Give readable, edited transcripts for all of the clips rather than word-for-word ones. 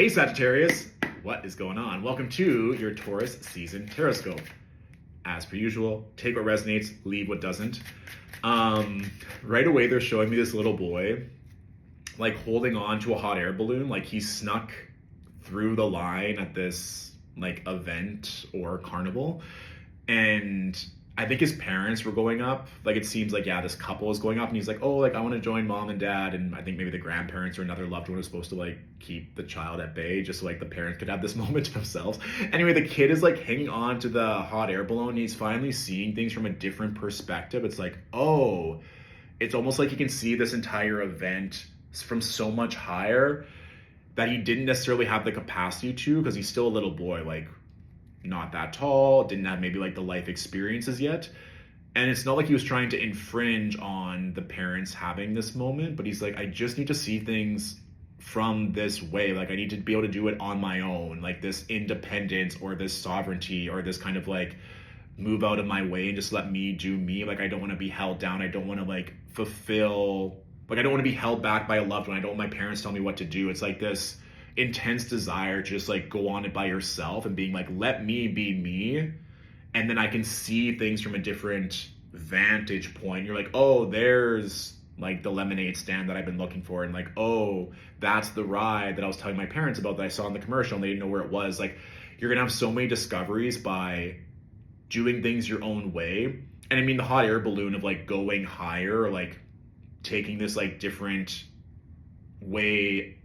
Hey Sagittarius, what is going on? Welcome to your Taurus season Tarotscope. As per usual, take what resonates, leave what doesn't. Right away they're showing me this little boy like holding on to a hot air balloon, like he snuck through the line at this like event or carnival, and I think his parents were going up. Like it seems like, yeah, this couple is going up and he's like, oh, like I want to join mom and dad. And I think maybe the grandparents or another loved one was supposed to like keep the child at bay just so like the parents could have this moment to themselves. Anyway, the kid is like hanging on to the hot air balloon. And he's finally seeing things from a different perspective. It's like, oh, it's almost like he can see this entire event from so much higher that he didn't necessarily have the capacity to, because he's still a little boy, like not that tall, didn't have maybe like the life experiences yet. And it's not like he was trying to infringe on the parents having this moment, but he's like, I just need to see things from this way. Like I need to be able to do it on my own, like this independence or this sovereignty or this kind of like move out of my way and just let me do me. Like I don't want to be held down. I don't want to like fulfill, like I don't want to be held back by a loved one. I don't want my parents tell me what to do. It's like this intense desire to just like go on it by yourself and being like, let me be me, and then I can see things from a different vantage point. You're like, oh, there's like the lemonade stand that I've been looking for, and like, oh, that's the ride that I was telling my parents about that I saw in the commercial and they didn't know where it was. Like you're gonna have so many discoveries by doing things your own way. And I mean the hot air balloon of like going higher or like taking this like different way.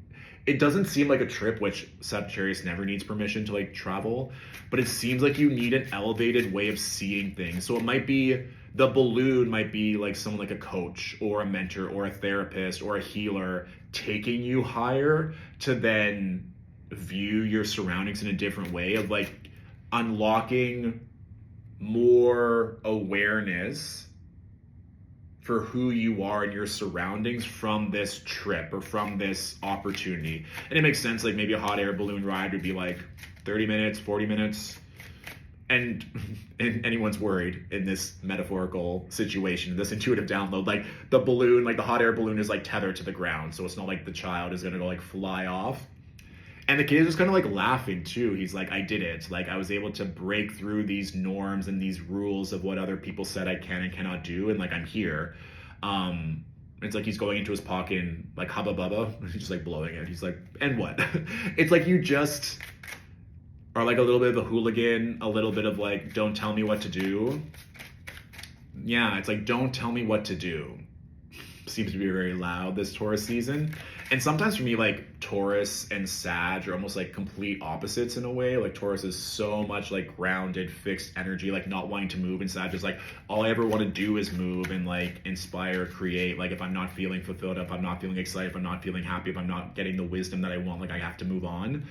It doesn't seem like a trip, which Sagittarius never needs permission to like travel, but it seems like you need an elevated way of seeing things. So it might be, the balloon might be like someone like a coach or a mentor or a therapist or a healer taking you higher to then view your surroundings in a different way, of like unlocking more awareness for who you are and your surroundings from this trip or from this opportunity. And it makes sense, like maybe a hot air balloon ride would be like 30 minutes, 40 minutes. And anyone's worried in this metaphorical situation, this intuitive download, like the balloon, like the hot air balloon is like tethered to the ground. So it's not like the child is gonna go like fly off. And the kid is just kind of like laughing too. He's like, I did it. Like I was able to break through these norms and these rules of what other people said I can and cannot do. And like, I'm here. It's like he's going into his pocket and like hubba bubba. He's just like blowing it. He's like, and what? It's like you just are like a little bit of a hooligan, a little bit of like, don't tell me what to do. Yeah, it's like, don't tell me what to do. Seems to be very loud this Taurus season. And sometimes for me, like Taurus and Sag are almost like complete opposites in a way. Like Taurus is so much like grounded, fixed energy, like not wanting to move. And Sag is like, all I ever want to do is move and like inspire, create. Like if I'm not feeling fulfilled, if I'm not feeling excited, if I'm not feeling happy, if I'm not getting the wisdom that I want, like I have to move on.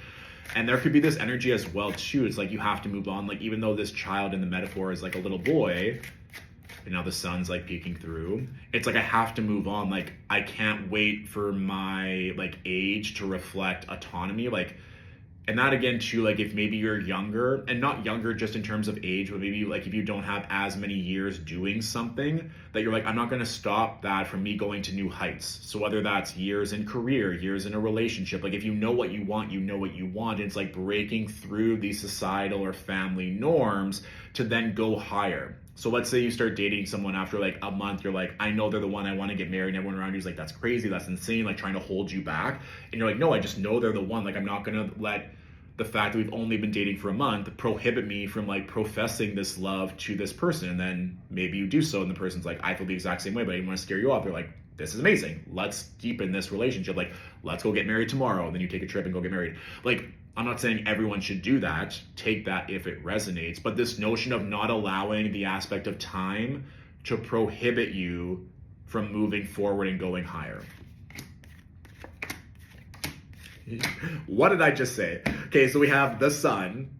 And there could be this energy as well too. It's like you have to move on. Like even though this child in the metaphor is like a little boy, and now the sun's like peeking through, it's like I have to move on. Like I can't wait for my like age to reflect autonomy. Like, and that again too, like if maybe you're younger, and not younger just in terms of age, but maybe like if you don't have as many years doing something, that you're like, I'm not going to stop that from me going to new heights. So whether that's years in career, years in a relationship, like if you know what you want, you know what you want. And it's like breaking through these societal or family norms to then go higher. So let's say you start dating someone after like a month, you're like, I know they're the one, I want to get married, and everyone around you is like, that's crazy, that's insane, like trying to hold you back. And you're like, no, I just know they're the one. Like I'm not going to let the fact that we've only been dating for a month prohibit me from like professing this love to this person. And then maybe you do so and the person's like, I feel the exact same way, but I didn't want to scare you off. They're like, this is amazing, let's deepen this relationship, like let's go get married tomorrow. And then you take a trip and go get married. Like I'm not saying everyone should do that, take that if it resonates, but this notion of not allowing the aspect of time to prohibit you from moving forward and going higher. What did I just say? Okay, so we have the sun,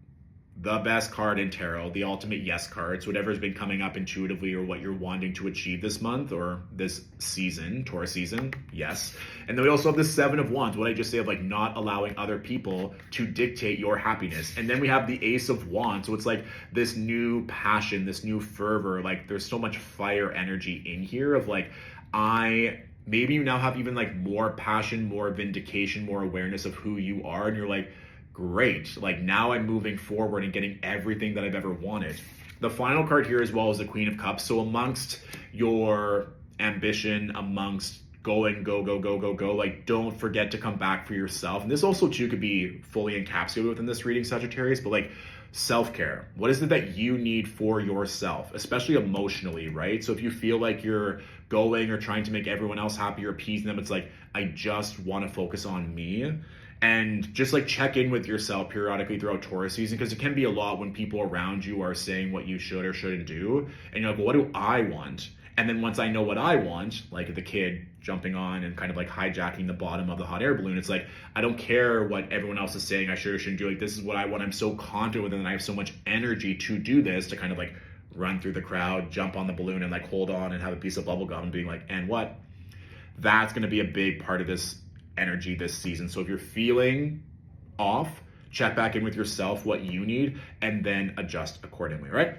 the best card in tarot, the ultimate yes card. So whatever's been coming up intuitively or what you're wanting to achieve this month or this season, Taurus season, yes. And then we also have the Seven of Wands, what I just say of like not allowing other people to dictate your happiness. And then we have the Ace of Wands. So it's like this new passion, this new fervor, like there's so much fire energy in here of like, I maybe you now have even like more passion, more vindication, more awareness of who you are, and you're like, great, like now I'm moving forward and getting everything that I've ever wanted. The final card here as well is the Queen of Cups. So amongst your ambition, amongst going, go, like don't forget to come back for yourself. And this also too could be fully encapsulated within this reading, Sagittarius, but like self-care. What is it that you need for yourself, especially emotionally, right? So if you feel like you're going or trying to make everyone else happy or appeasing them, it's like, I just want to focus on me. And just like check in with yourself periodically throughout Taurus season, because it can be a lot when people around you are saying what you should or shouldn't do. And you're like, well, what do I want? And then once I know what I want, like the kid jumping on and kind of like hijacking the bottom of the hot air balloon, it's like, I don't care what everyone else is saying I should or shouldn't do. Like, this is what I want. I'm so confident with it, and I have so much energy to do this, to kind of like run through the crowd, jump on the balloon and like hold on and have a piece of bubble gum and being like, and what? That's going to be a big part of this energy this season. So if you're feeling off, check back in with yourself, what you need, and then adjust accordingly, right?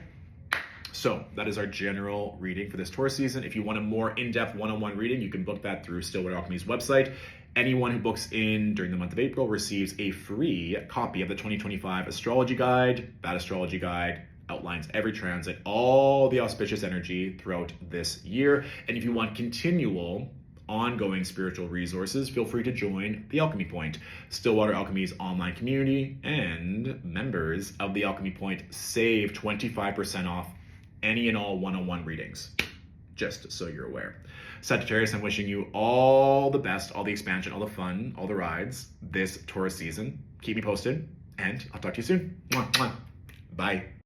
So that is our general reading for this Taurus season. If you want a more in-depth one-on-one reading, you can book that through Stillwater Alchemy's website. Anyone who books in during the month of April receives a free copy of the 2025 astrology guide. That astrology guide outlines every transit, all the auspicious energy throughout this year. And if you want continual ongoing spiritual resources, feel free to join the Alchemy Point, Stillwater Alchemy's online community, and members of the Alchemy Point save 25% off any and all one-on-one readings, just so you're aware. Sagittarius, I'm wishing you all the best, all the expansion, all the fun, all the rides this Taurus season. Keep me posted, and I'll talk to you soon. Mwah, mwah. Bye.